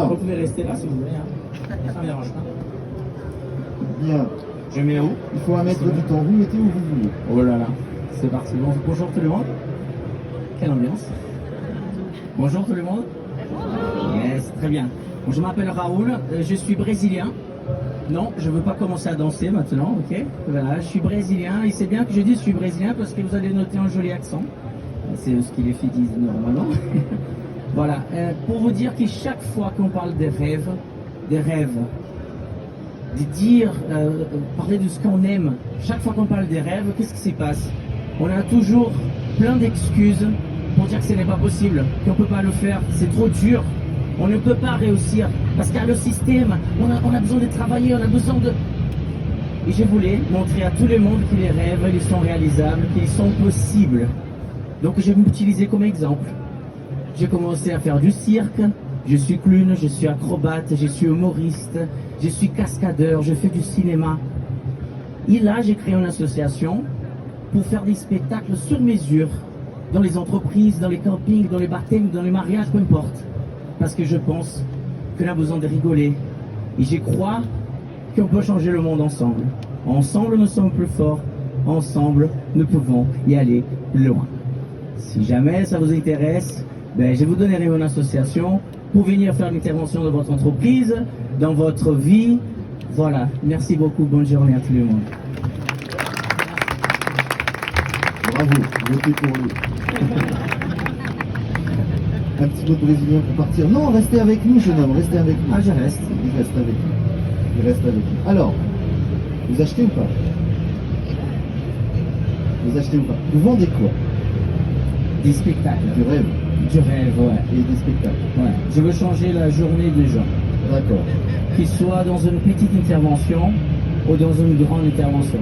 Vous pouvez rester là si vous voulez. Hein. Ça me dérange pas. Bien. Je mets où? Il faut un mètre du temps. Vous mettez où vous voulez. Oh là là, c'est parti. Bonjour tout le monde. Quelle ambiance. Bonjour tout le monde. Yes, très bien. Bon, je m'appelle Raoul, je suis brésilien. Non, je ne veux pas commencer à danser maintenant, ok? Voilà, je suis brésilien et c'est bien que je dise que je suis brésilien parce que vous allez noter un joli accent. C'est ce que les filles disent normalement. Voilà, pour vous dire que chaque fois qu'on parle des rêves, de dire, parler de ce qu'on aime, chaque fois qu'on parle des rêves, qu'est-ce qui se passe? On a toujours plein d'excuses pour dire que ce n'est pas possible, qu'on ne peut pas le faire, c'est trop dur, on ne peut pas réussir, parce qu'à le système, on a besoin de travailler, on a besoin de... Et je voulais montrer à tout le monde que les rêves, ils sont réalisables, qu'ils sont possibles. Donc je vais m'utiliser comme exemple. J'ai commencé à faire du cirque, je suis clown, je suis acrobate, je suis humoriste, je suis cascadeur, je fais du cinéma. Et là, j'ai créé une association pour faire des spectacles sur mesure dans les entreprises, dans les campings, dans les baptêmes, dans les mariages, peu importe. Parce que je pense qu'on a besoin de rigoler. Et je crois qu'on peut changer le monde ensemble. Ensemble, nous sommes plus forts. Ensemble, nous pouvons y aller plus loin. Si jamais ça vous intéresse, je vous donnerai une association pour venir faire l'intervention dans votre entreprise, dans votre vie. Voilà, merci beaucoup, bonne journée à tout le monde. Bravo, votez pour lui. Un petit mot de brésilien pour partir. Non, restez avec nous, jeune homme, restez avec nous. Ah, je reste. Il reste avec nous. Il reste avec nous. Alors, vous achetez ou pas? Vous achetez ou pas? Vous vendez quoi? Des spectacles. Du rêve. Du rêve, ouais. Et des spectacles. Ouais. Je veux changer la journée des gens. D'accord. Qu'ils soient dans une petite intervention ou dans une grande intervention.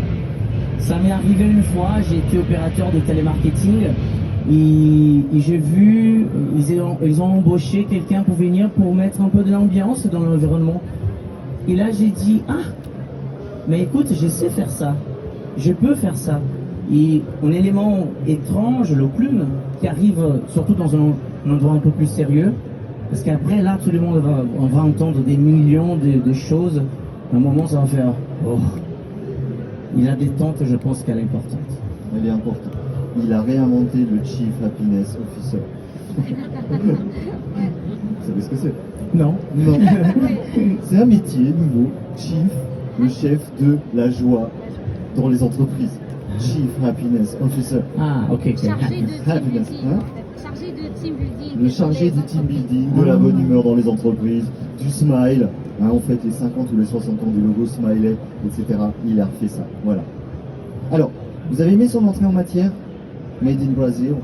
Ça m'est arrivé une fois, j'ai été opérateur de télémarketing et j'ai vu, ils ont embauché quelqu'un pour venir pour mettre un peu de l'ambiance dans l'environnement. Et là j'ai dit, ah, mais écoute, je sais faire ça, je peux faire ça. Et un élément étrange, le clown, qui arrive surtout dans un endroit un peu plus sérieux, parce qu'après là tout le monde va entendre des millions de choses, à un moment ça va faire, oh. Il a des détente, je pense qu'elle est importante. Elle est importante. Il a réinventé le Chief Happiness Officer. Vous savez ce que c'est? Non. Non. C'est un métier nouveau. Chief, le chef de la joie dans les entreprises. Chief Happiness Officer. Ah, ok. Chargé de Happiness. team building. Hein? Chargé de team building. Le chargé du team building, de la bonne humeur dans les entreprises, du smile. Hein, on fête les 50 ou les 60 ans du logo Smiley, etc. Il a refait ça. Voilà. Alors, vous avez aimé son entrée en matière? Made in Brazil.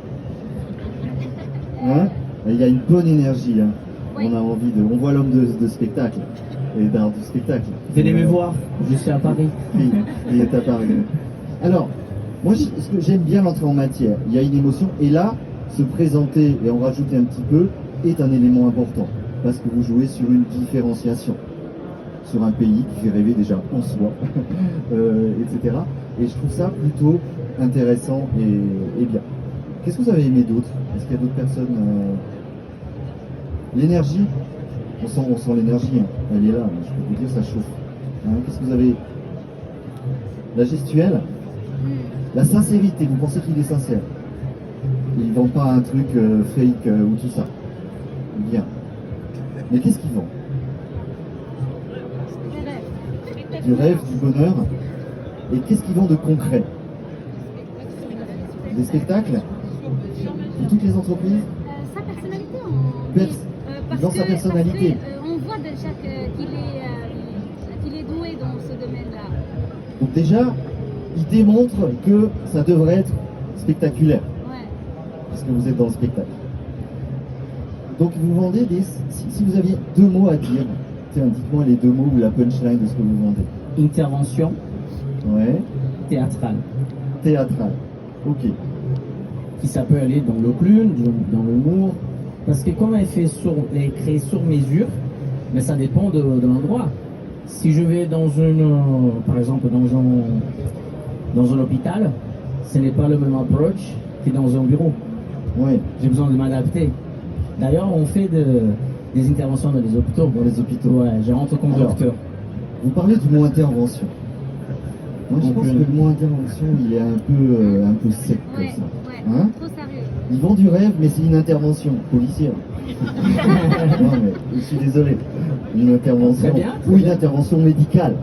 Hein? Il y a une bonne énergie. Hein. Oui. On a envie de. On voit l'homme de spectacle et d'art du spectacle. Venez me voir, je suis à Paris. Il est à Paris. Alors, moi, ce que j'aime bien l'entrée en matière. Il y a une émotion et là, se présenter et en rajouter un petit peu est un élément important. Parce que vous jouez sur une différenciation, sur un pays qui fait rêver déjà en soi, etc. Et je trouve ça plutôt intéressant et bien. Qu'est-ce que vous avez aimé d'autre? Est-ce qu'il y a d'autres personnes L'énergie, on sent l'énergie, hein. Elle est là, je peux vous dire, ça chauffe. Hein, qu'est-ce que vous avez? La gestuelle, la sincérité, vous pensez qu'il est sincère? Il ne vend pas un truc fake ou tout ça. Bien. Mais qu'est-ce qu'il vend? Du rêve, du bonheur. Et qu'est-ce qu'il vend de concret? Des spectacles? De toutes les entreprises? Sa personnalité, Dans sa personnalité. On voit déjà qu'il est doué dans ce domaine-là. Donc déjà, il démontre que ça devrait être spectaculaire. Ouais. Parce que vous êtes dans le spectacle. Donc vous vendez des... Si vous aviez deux mots à dire, tiens, dites-moi les deux mots ou la punchline de ce que vous vendez. Intervention Ouais. théâtrale. Théâtral. Ok. Qui ça peut aller dans le clown, dans l'humour. Parce que comme elle est créée sur mesure, mais ça dépend de l'endroit. Si je vais dans par exemple dans un hôpital, ce n'est pas le même approach que dans un bureau. Ouais. J'ai besoin de m'adapter. D'ailleurs, on fait des interventions dans les hôpitaux. Dans les hôpitaux. Ouais, je rentre comme Alors, docteur. Vous parlez du mot intervention. Moi, je Donc, pense que le mot intervention, il est un peu sec comme Ouais, ça. ouais, Hein trop sérieux. Ils vendent du rêve, mais c'est une intervention policière. Non, mais je suis désolé. Une intervention Très bien, très ou une bien. intervention médicale.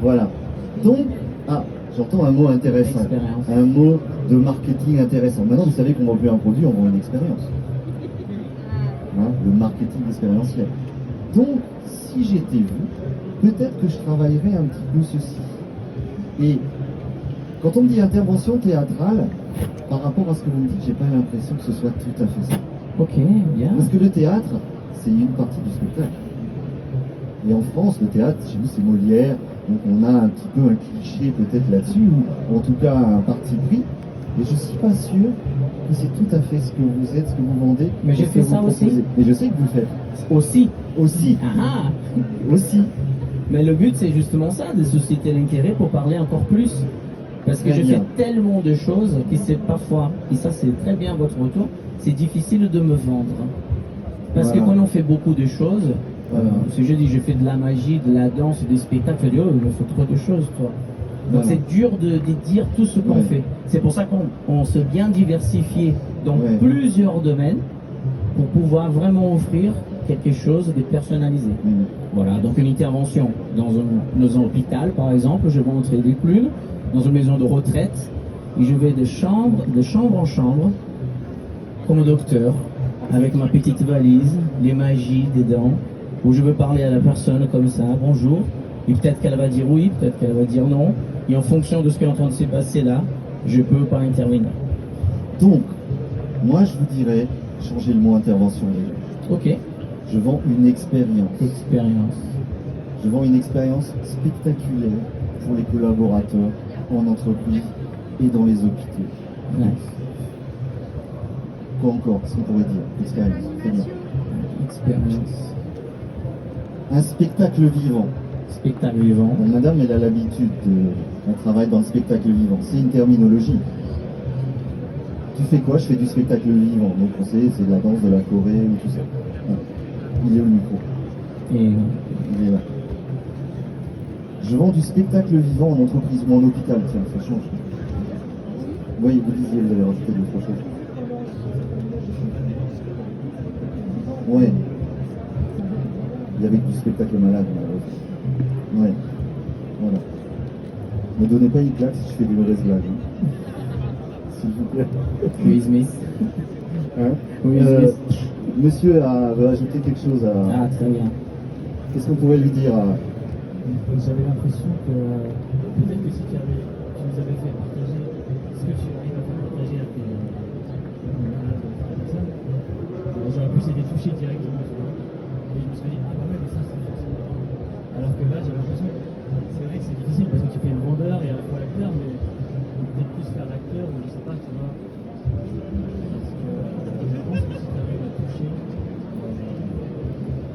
Voilà. Donc, j'entends un mot intéressant. Expérience. Un mot de marketing intéressant. Maintenant, vous savez qu'on vend plus un produit, on vend une expérience. Hein, le marketing expérientiel. Donc, si j'étais vous, peut-être que je travaillerais un petit peu ceci. Et quand on me dit intervention théâtrale, par rapport à ce que vous me dites, j'ai pas l'impression que ce soit tout à fait ça. Ok, bien. Parce que le théâtre, c'est une partie du spectacle. Et en France, le théâtre, chez nous, c'est Molière, donc on a un petit peu un cliché peut-être là-dessus, ou en tout cas un parti pris. Et je suis pas sûr que c'est tout à fait ce que vous êtes, ce que vous vendez. Mais j'ai ce que fait vous ça aussi. proposez. Mais je sais que vous le faites. Aussi. Aussi. Ah, Aussi. mais le but, c'est justement ça, de susciter l'intérêt pour parler encore plus. Parce que Très je bien. fais tellement de choses qui c'est parfois, et ça c'est très bien votre retour, c'est difficile de me vendre. Parce Voilà. que quand on fait beaucoup de choses, si je dis je fais de la magie, de la danse, des spectacles, je dis oh il me faut trop de choses toi. Donc Voilà. c'est dur de dire tout ce qu'on Ouais. fait. C'est pour ça qu'on se bien diversifier dans Ouais. plusieurs domaines pour pouvoir vraiment offrir quelque chose de personnalisé. Mhm. Voilà, donc une intervention dans un hôpital, par exemple, je vais entrer des plumes, dans une maison de retraite, et je vais de chambre en chambre, comme docteur, avec ma petite valise, les magies dedans, où je veux parler à la personne comme ça, bonjour, et peut-être qu'elle va dire oui, peut-être qu'elle va dire non, et en fonction de ce qui est en train de se passer là, je peux pas intervenir. Donc, moi je vous dirais, changez le mot intervention déjà. Ok, Je vends une expérience. expérience. Je vends une expérience spectaculaire pour les collaborateurs en entreprise et dans les hôpitaux. Nice. Quoi encore? Qu'est-ce qu'on pourrait dire? Expérience, c'est bien. Expérience. Un spectacle vivant. Spectacle vivant. Donc, madame, elle a l'habitude on travaille dans le spectacle vivant. C'est une terminologie. Tu fais quoi? Je fais du spectacle vivant. Donc on sait, c'est de la danse, de la Corée ou tout ça. Ah, il est où le micro? Et Il est là. Je vends du spectacle vivant en entreprise ou en hôpital. Tiens, ça change. Oui, vous disiez, vous avez rajouté d'autres choses. Ouais. Il y avait du spectacle malade, malheureusement. Ouais. Voilà. Ne donnez pas une claque si je fais du mauvais blague. Hein. S'il vous plaît. Will Smith. Hein Will Smith. Monsieur veut ajouter quelque chose à. Ah, très bien. Qu'est-ce qu'on pourrait lui dire à. J'avais l'impression que peut-être que si tu nous avais fait partager ce que tu arrives à faire partager à tes malades, à tes personnes, j'aurais plus été touché directement, tu vois. Et je me suis dit, ah bah ouais, mais ça c'est facile. Alors que là, j'ai l'impression que c'est vrai que c'est difficile parce que tu fais le vendeur et à la fois l'acteur, mais peut-être plus faire l'acteur ou je sais pas, tu vois. Parce que je pense que si tu arrives à toucher.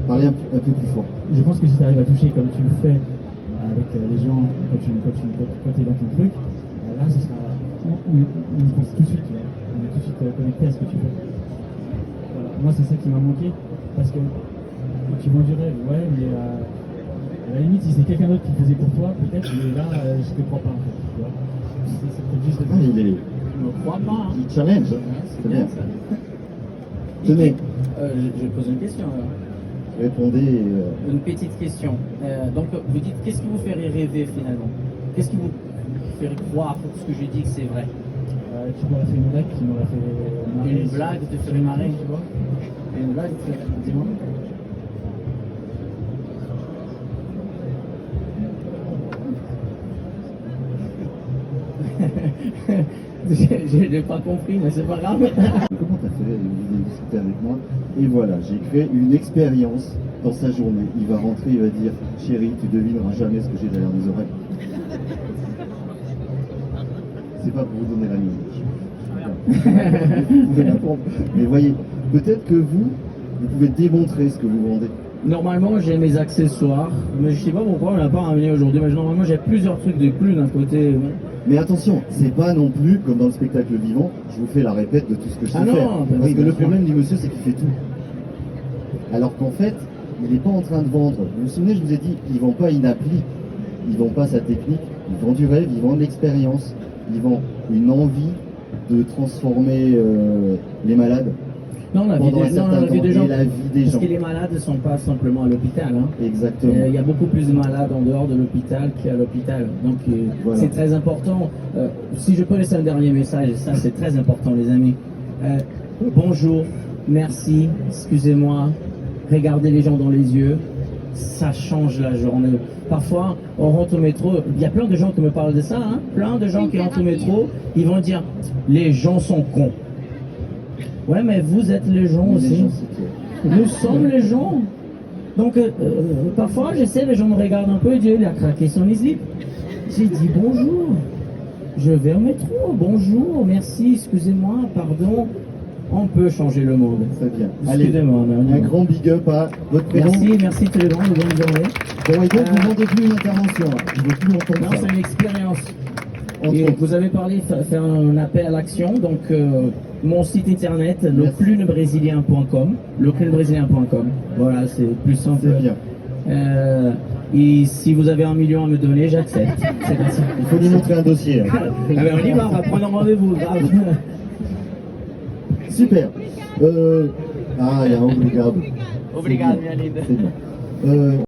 Parler un peu plus fort. Je pense que si tu arrives à toucher comme tu le fais avec les gens quand tu es dans ton truc, là ce sera. On pense tout de suite, tu vois. On est tout de suite connecté à ce que tu fais. Voilà. Moi c'est ça qui m'a manqué parce que tu vends du rêve, ouais, mais à la limite si c'est quelqu'un d'autre qui le faisait pour toi, peut-être, mais là je te crois pas en fait. Tu vois. C'est peut-être juste Ah, il est. Je ne crois pas. Hein. Il challenge. C'est bien. ça. Tenez, Je pose une question alors. répondez. Une petite question. Donc, vous dites, qu'est-ce qui vous ferait rêver finalement? Qu'est-ce qui vous ferait croire ce que je dis que c'est vrai? Tu m'aurais fait une blague qui m'aurait fait marrer. Une blague te ferait marrer, tu vois. Une blague te ferait... Dis-moi. Je n'ai pas compris, mais c'est pas grave. Comment t'as fait de discuter avec moi? Et voilà, j'ai créé une expérience dans sa journée. Il va rentrer, il va dire, chérie, tu devineras jamais ce que j'ai derrière mes oreilles. C'est pas pour vous donner la mise. Vous pouvez l'apprendre. Mais voyez, peut-être que vous pouvez démontrer ce que vous vendez. Normalement, j'ai mes accessoires, mais je sais pas pourquoi on l'a pas ramené aujourd'hui. Mais normalement, j'ai plusieurs trucs de plus d'un côté. Mais attention, c'est pas non plus comme dans le spectacle vivant, je vous fais la répète de tout ce que je sais Ah non, faire. bah Parce oui, que bien le sûr. problème du monsieur, c'est qu'il fait tout. Alors qu'en fait, il n'est pas en train de vendre. Vous vous souvenez, je vous ai dit, ils ne vendent pas une appli, ils ne vendent pas sa technique, ils vendent du rêve, ils vendent l'expérience, ils vendent une envie de transformer les malades Non, la vie pendant un des, non, certain la vie temps des gens. et la vie des Parce gens. que les malades ne sont pas simplement à l'hôpital. Hein. Exactement. Il y a beaucoup plus de malades en dehors de l'hôpital qu'à l'hôpital. Donc Voilà. c'est très important. Si je peux laisser un dernier message, et ça c'est très important les amis. Bonjour, merci, excusez-moi, regardez les gens dans les yeux, ça change la journée. Parfois, on rentre au métro, il y a plein de gens qui me parlent de ça, hein, plein de gens qui rentrent au métro, ils vont dire, les gens sont cons. Ouais, mais vous êtes les gens Mais les aussi. gens, c'est clair. Nous sommes les gens. Donc, parfois, j'essaie, les gens me regardent un peu et disent, il a craqué son slip. J'ai dit bonjour. Je vais au métro. Bonjour, merci, excusez-moi, pardon. On peut changer le monde. Très bien. Allez, Excusez-moi, mais on y un va. grand big up à votre prénom. Merci tout le monde, bonne journée. Bon, et donc, vous ne vendez plus une intervention. Hein. Je ne veux plus entendre Non, ça. c'est une expérience. Entre Et autres. vous avez parlé, faire un appel à l'action. Donc, mon site internet, leclunebrésilien.com. Leclunebrésilien.com. Voilà, c'est plus simple. C'est bien. Et si vous avez 1 million à me donner, j'accepte. C'est parti. Il faut lui montrer un dossier. Hein. Ah ben on y va, on va prendre un rendez-vous, grave. Super. Ah, il y a un obrigado. Obrigado, minha linda. C'est bien.